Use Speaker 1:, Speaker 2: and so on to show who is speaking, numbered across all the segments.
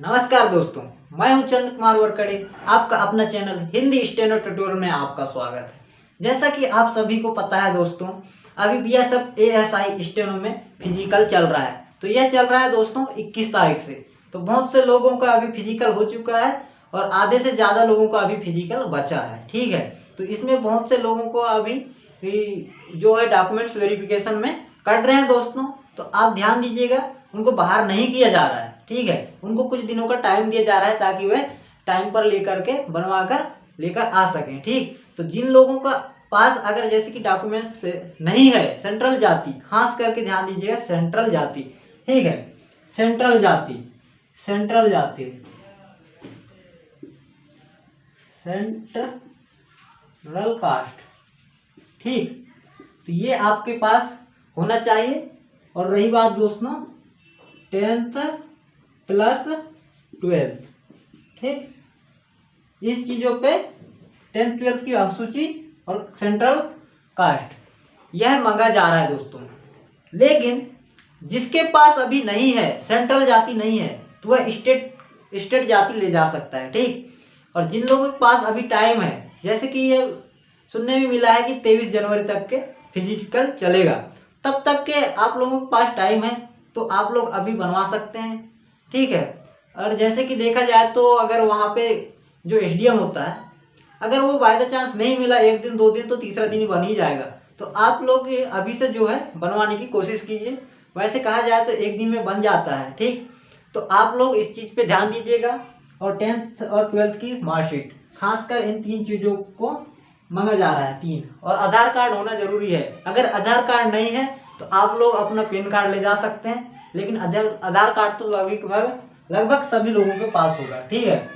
Speaker 1: नमस्कार दोस्तों, मैं हूं चंद्र कुमार वरकड़े। आपका अपना चैनल हिंदी स्टेनो ट्यूटोरियल में आपका स्वागत है। जैसा कि आप सभी को पता है दोस्तों, अभी बीएसएफ एएसआई स्टेनो में फिजिकल चल रहा है। तो यह चल रहा है दोस्तों 21 तारीख से। तो बहुत से लोगों का अभी फिजिकल हो चुका है और आधे से ज़्यादा लोगों का अभी फिजिकल बचा है। ठीक है, तो इसमें बहुत से लोगों को अभी जो है डॉक्यूमेंट्स वेरिफिकेशन में कट रहे हैं दोस्तों। तो आप ध्यान दीजिएगा, उनको बाहर नहीं किया जा रहा है। ठीक है, उनको कुछ दिनों का टाइम दिया जा रहा है ताकि वह टाइम पर लेकर के बनवा कर लेकर आ सकें। ठीक, तो जिन लोगों का पास अगर जैसे कि डॉक्यूमेंट्स नहीं है, सेंट्रल जाति, खास करके ध्यान दीजिएगा, सेंट्रल जाति। ठीक है, सेंट्रल जाति, सेंट्रल जाति, सेंट्रल कास्ट। ठीक, तो ये आपके पास होना चाहिए। और रही बात दोस्तों 10th प्लस 12th, ठीक, इस चीज़ों पे 10th 12th की अनुसूची और सेंट्रल कास्ट यह मांगा जा रहा है दोस्तों। लेकिन जिसके पास अभी नहीं है, सेंट्रल जाति नहीं है, तो वह स्टेट जाति ले जा सकता है। ठीक, और जिन लोगों के पास अभी टाइम है, जैसे कि ये सुनने में मिला है कि 23 जनवरी तक के फिजिकल चलेगा, तब तक के आप लोगों के पास टाइम है, तो आप लोग अभी बनवा सकते हैं। ठीक है, और जैसे कि देखा जाए तो अगर वहाँ पे जो एसडीएम होता है, अगर वो बाय द चांस नहीं मिला एक दिन दो दिन, तो तीसरा दिन ही बन ही जाएगा। तो आप लोग अभी से जो है बनवाने की कोशिश कीजिए। वैसे कहा जाए तो एक दिन में बन जाता है। ठीक, तो आप लोग इस चीज़ पे ध्यान दीजिएगा। और 10th और 12th की मार्कशीट, खासकर इन तीन चीज़ों को मांगा जा रहा है, 3। और आधार कार्ड होना जरूरी है। अगर आधार कार्ड नहीं है तो आप लोग अपना पैन कार्ड ले जा सकते हैं, लेकिन आधार कार्ड तो लगभग सभी लोगों के पास होगा। ठीक है,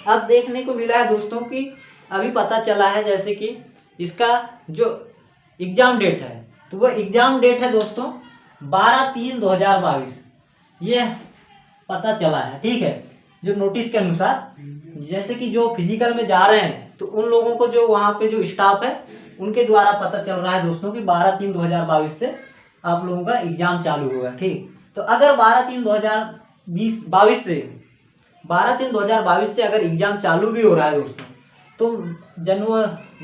Speaker 1: अब देखने को मिला है दोस्तों कि अभी पता चला है जैसे कि इसका जो एग्ज़ाम डेट है, तो वह एग्ज़ाम डेट है दोस्तों 12/3/2022, ये पता चला है। ठीक है, जो नोटिस के अनुसार, जैसे कि जो फिजिकल में जा रहे हैं तो उन लोगों को जो वहाँ पे जो स्टाफ है उनके द्वारा पता चल रहा है दोस्तों कि 12/3/2022 से आप लोगों का एग्ज़ाम चालू होगा। ठीक, तो अगर 12/3/2022 से अगर एग्ज़ाम चालू भी हो रहा है दोस्तों, तो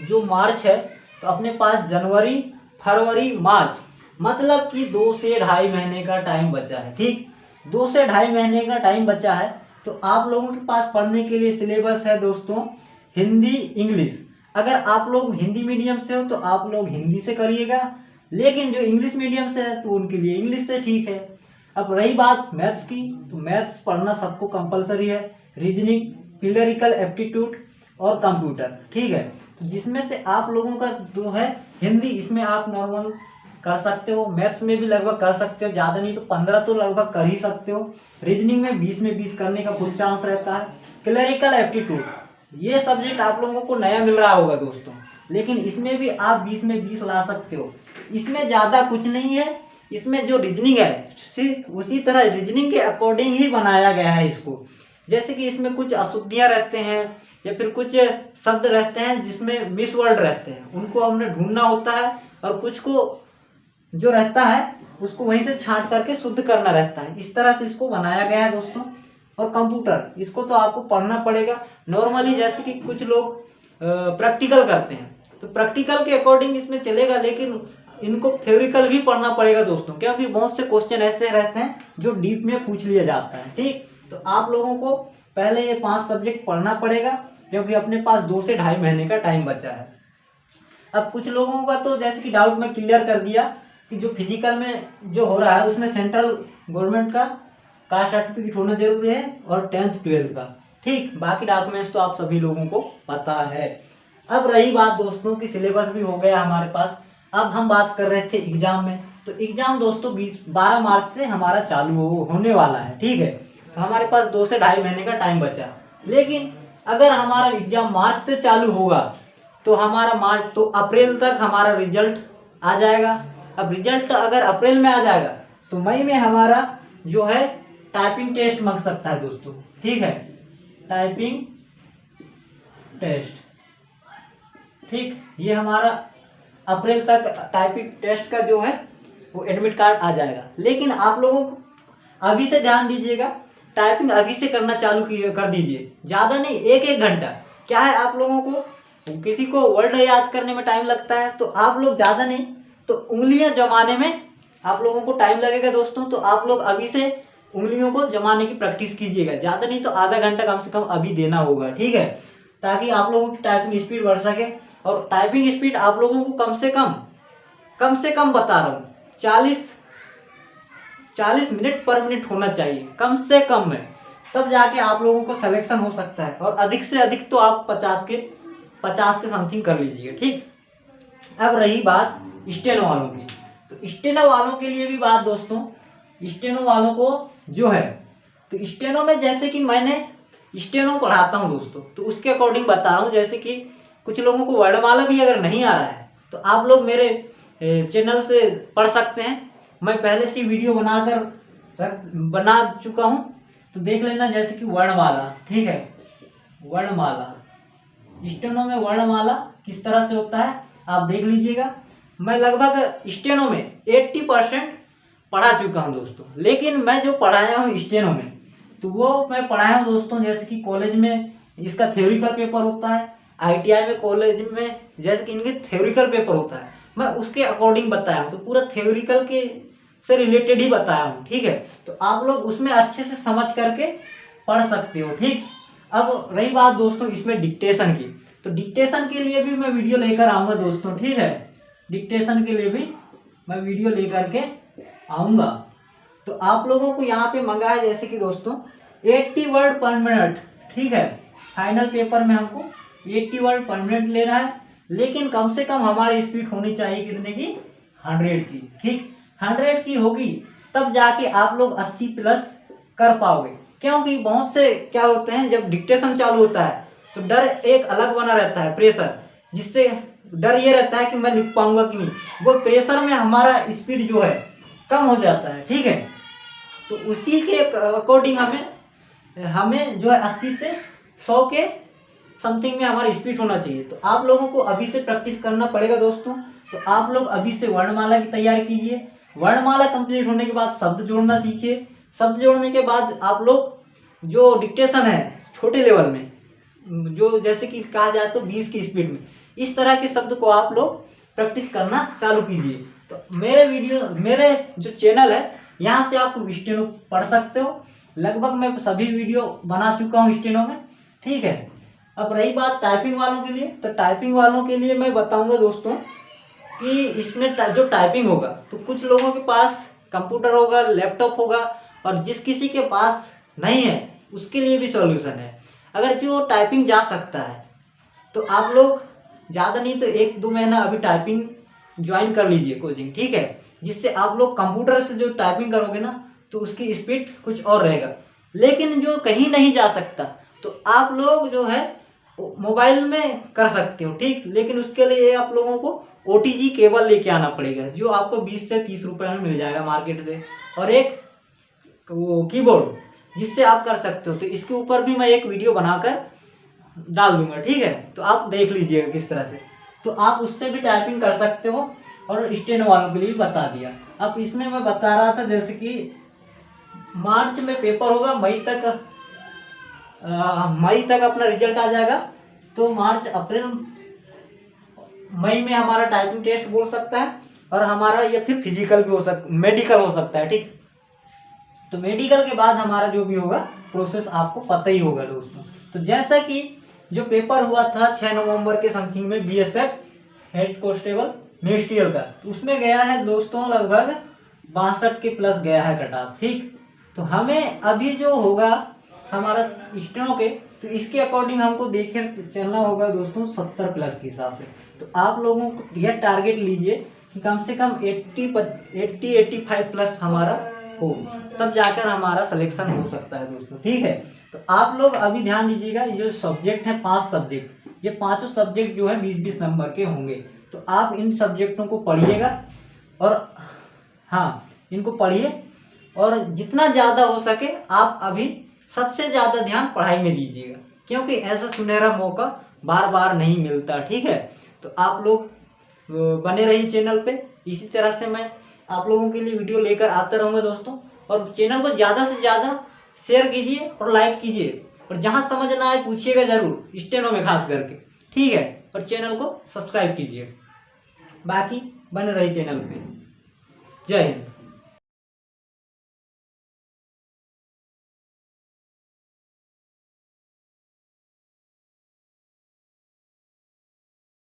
Speaker 1: जो मार्च है, तो अपने पास जनवरी फरवरी मार्च, मतलब कि 2 से 2.5 महीने का टाइम बचा है। ठीक, 2 से 2.5 महीने का टाइम बचा है। तो आप लोगों के पास पढ़ने के लिए सिलेबस है दोस्तों हिंदी इंग्लिश। अगर आप लोग हिंदी मीडियम से हो तो आप लोग हिंदी से करिएगा, लेकिन जो इंग्लिश मीडियम से है तो उनके लिए इंग्लिश से ठीक है। अब रही बात मैथ्स की, तो मैथ्स पढ़ना सबको कंपलसरी है। रीजनिंग, क्लरिकल एप्टीट्यूड और कंप्यूटर। ठीक है, तो जिसमें से आप लोगों का जो है हिंदी, इसमें आप नॉर्मल कर सकते हो। मैथ्स में भी लगभग कर सकते हो, ज़्यादा नहीं तो 15 तो लगभग कर ही सकते हो। रीजनिंग में 20 में 20 करने का फुल चांस रहता है। क्लरिकल एप्टीट्यूड, ये सब्जेक्ट आप लोगों को नया मिल रहा होगा दोस्तों, लेकिन इसमें भी आप 20 में 20 ला सकते हो। इसमें ज़्यादा कुछ नहीं है। इसमें जो रीजनिंग है सिर्फ उसी तरह रीजनिंग के अकॉर्डिंग ही बनाया गया है इसको। जैसे कि इसमें कुछ अशुद्धियाँ रहते हैं या फिर कुछ शब्द रहते हैं जिसमें मिस वर्ड रहते हैं, उनको हमने ढूंढना होता है, और कुछ को जो रहता है उसको वहीं से छांट करके शुद्ध करना रहता है। इस तरह से इसको बनाया गया है दोस्तों। और कंप्यूटर, इसको तो आपको पढ़ना पड़ेगा नॉर्मली। जैसे कि कुछ लोग प्रैक्टिकल करते हैं, तो प्रैक्टिकल के अकॉर्डिंग इसमें चलेगा, लेकिन इनको थ्योरिकल भी पढ़ना पड़ेगा दोस्तों, क्योंकि बहुत से क्वेश्चन ऐसे रहते हैं जो डीप में पूछ लिया जाता है। ठीक, तो आप लोगों को पहले ये 5 सब्जेक्ट पढ़ना पड़ेगा, क्योंकि अपने पास 2 से 2.5 महीने का टाइम बचा है। अब कुछ लोगों का तो जैसे कि डाउट मैं क्लियर कर दिया कि जो फिजिकल में जो हो रहा है उसमें सेंट्रल गवर्नमेंट का कास्ट सर्टिफिकेट होना जरूरी है और 10th 12th का। ठीक, बाकी डॉक्यूमेंट्स तो आप सभी लोगों को पता है। अब रही बात दोस्तों कि सिलेबस भी हो गया हमारे पास। अब हम बात कर रहे थे एग्जाम में, तो एग्जाम दोस्तों 12 मार्च से हमारा चालू होने वाला है। ठीक है, तो हमारे पास 2 से 2.5 महीने का टाइम बचा। लेकिन अगर हमारा एग्जाम मार्च से चालू होगा तो हमारा मार्च तो अप्रैल तक हमारा रिजल्ट आ जाएगा। अब रिजल्ट अगर अप्रैल में आ जाएगा तो मई में हमारा जो है टाइपिंग टेस्ट मांग सकता है दोस्तों। ठीक है, टाइपिंग टेस्ट। ठीक, ये हमारा अप्रैल तक टाइपिंग टेस्ट का जो है वो एडमिट कार्ड आ जाएगा। लेकिन आप लोगों को अभी से ध्यान दीजिएगा, टाइपिंग अभी से करना चालू कर दीजिए, ज़्यादा नहीं, 1-1 घंटा। क्या है, आप लोगों को किसी को वर्ड याद करने में टाइम लगता है, तो आप लोग ज़्यादा नहीं तो उंगलियां जमाने में आप लोगों को टाइम लगेगा दोस्तों। तो आप लोग अभी से उंगलियों को जमाने की प्रैक्टिस कीजिएगा, ज़्यादा नहीं तो आधा घंटा कम से कम अभी देना होगा, ठीक है, ताकि आप लोगों की टाइपिंग स्पीड बढ़ सके। और टाइपिंग स्पीड आप लोगों को कम से कम बता रहा हूँ 40 मिनट पर मिनट होना चाहिए, कम से कम में, तब जाके आप लोगों को सिलेक्शन हो सकता है। और अधिक से अधिक तो आप 50 के समथिंग कर लीजिए, ठीक। अब रही बात स्टेनो वालों की, तो स्टेनो वालों के लिए भी बात दोस्तों, स्टेनो वालों को जो है, तो स्टेनो में जैसे कि मैंने स्टेनो पढ़ाता हूँ दोस्तों, तो उसके अकॉर्डिंग बता रहा हूँ। जैसे कि कुछ लोगों को वर्णमाला भी अगर नहीं आ रहा है तो आप लोग मेरे चैनल से पढ़ सकते हैं। मैं पहले से वीडियो बना चुका हूँ, तो देख लेना। जैसे कि वर्णमाला, ठीक है, वर्णमाला, स्टेनो में वर्णमाला किस तरह से होता है आप देख लीजिएगा। मैं लगभग स्टेनो में 80% पढ़ा चुका हूँ दोस्तों, लेकिन मैं जो पढ़ाया हूँ स्टेनो में, तो वो मैं पढ़ाया हूँ दोस्तों, जैसे कि कॉलेज में इसका थ्योरिकल पेपर होता है, ITI में, कॉलेज में जैसे कि इनके थ्योरिकल पेपर होता है, मैं उसके अकॉर्डिंग बताया हूँ, तो पूरा थ्योरिकल के से रिलेटेड ही बताया हूँ, ठीक है। तो आप लोग उसमें अच्छे से समझ करके पढ़ सकते हो, ठीक। अब रही बात दोस्तों इसमें डिक्टेशन की, तो डिक्टेशन के लिए भी मैं वीडियो लेकर आऊँगा दोस्तों, ठीक है, डिक्टेशन के लिए भी मैं वीडियो लेकर के आऊँगा। तो आप लोगों को यहाँ पे मंगा है जैसे कि दोस्तों 80 वर्ड पर मिनट, ठीक है, फाइनल पेपर में हमको 80 वर्ड पर मिनट लेना है, लेकिन कम से कम हमारी स्पीड होनी चाहिए कितने की, 100 की, ठीक। 100 की होगी तब जाके आप लोग 80 प्लस कर पाओगे, क्योंकि बहुत से क्या होते हैं, जब डिक्टेशन चालू होता है तो डर एक अलग बना रहता है, प्रेशर, जिससे डर ये रहता है कि मैं लिख पाऊंगा कि नहीं, वो प्रेशर में हमारा स्पीड जो है कम हो जाता है, ठीक है। तो उसी के अकॉर्डिंग हमें जो है 80 से 100 के समथिंग में हमारी स्पीड होना चाहिए। तो आप लोगों को अभी से प्रैक्टिस करना पड़ेगा दोस्तों। तो आप लोग अभी से वर्णमाला की तैयारी कीजिए, वर्णमाला कंप्लीट होने के बाद शब्द जोड़ना सीखिए, शब्द जोड़ने के बाद आप लोग जो डिक्टेशन है छोटे लेवल में, जो जैसे कि कहा जाए तो 20 की स्पीड में, इस तरह के शब्द को आप लोग प्रैक्टिस करना चालू कीजिए। तो मेरे जो चैनल है यहाँ से आप स्टेनो पढ़ सकते हो, लगभग मैं सभी वीडियो बना चुका हूँ स्टेनो में, ठीक है। अब रही बात टाइपिंग वालों के लिए, तो टाइपिंग वालों के लिए मैं बताऊंगा दोस्तों कि इसमें जो टाइपिंग होगा, तो कुछ लोगों के पास कंप्यूटर होगा, लैपटॉप होगा, और जिस किसी के पास नहीं है उसके लिए भी सॉल्यूशन है। अगर जो टाइपिंग जा सकता है तो आप लोग ज़्यादा नहीं तो 1-2 महीना अभी टाइपिंग ज्वाइन कर लीजिए कोचिंग, ठीक है, जिससे आप लोग कंप्यूटर से जो टाइपिंग करोगे ना तो उसकी स्पीड कुछ और रहेगा। लेकिन जो कहीं नहीं जा सकता तो आप लोग जो है मोबाइल में कर सकते हो, ठीक, लेकिन उसके लिए आप लोगों को OTG केबल लेके आना पड़ेगा, जो आपको 20 से 30 रुपये में मिल जाएगा मार्केट से, और एक वो कीबोर्ड जिससे आप कर सकते हो। तो इसके ऊपर भी मैं एक वीडियो बनाकर डाल दूंगा, ठीक है, तो आप देख लीजिएगा किस तरह से, तो आप उससे भी टाइपिंग कर सकते हो। और स्टेनो वालों के लिए भी बता दिया। अब इसमें मैं बता रहा था जैसे कि मार्च में पेपर होगा, मई तक अपना रिजल्ट आ जाएगा, तो मार्च अप्रैल मई में हमारा टाइपिंग टेस्ट बोल सकता है, और हमारा या फिर फिजिकल भी हो सकता, मेडिकल हो सकता है, ठीक। तो मेडिकल के बाद हमारा जो भी होगा प्रोसेस आपको पता ही होगा दोस्तों। तो जैसा कि जो पेपर हुआ था 6 नवंबर के समथिंग में BSF हेड कांस्टेबल मिनिस्ट्रियल का, तो उसमें गया है दोस्तों लगभग 62 के प्लस गया है कट ऑफ, ठीक। तो हमें अभी जो होगा हमारा स्टेनो के, तो इसके अकॉर्डिंग हमको देख कर चलना होगा दोस्तों 70 प्लस के हिसाब से। तो आप लोगों को यह टारगेट लीजिए कि कम से कम 80-85 प्लस हमारा हो, तब जाकर हमारा सिलेक्शन हो सकता है दोस्तों, ठीक है। तो आप लोग अभी ध्यान दीजिएगा, ये जो सब्जेक्ट है 5 सब्जेक्ट, ये 5 सब्जेक्ट जो है 20-20 नंबर के होंगे। तो आप इन सब्जेक्टों को पढ़िएगा, और हाँ, इनको पढ़िए, और जितना ज़्यादा हो सके आप अभी सबसे ज़्यादा ध्यान पढ़ाई में दीजिएगा, क्योंकि ऐसा सुनहरा मौका बार बार नहीं मिलता, ठीक है। तो आप लोग बने रहिए चैनल पे, इसी तरह से मैं आप लोगों के लिए वीडियो लेकर आता रहूँगा दोस्तों। और चैनल को ज़्यादा से ज़्यादा शेयर कीजिए और लाइक कीजिए, और जहाँ समझ ना आए पूछिएगा जरूर, स्टेनो में खास करके, ठीक है। और चैनल को सब्सक्राइब कीजिए, बाकी बने रही चैनल पे। जय हिंद।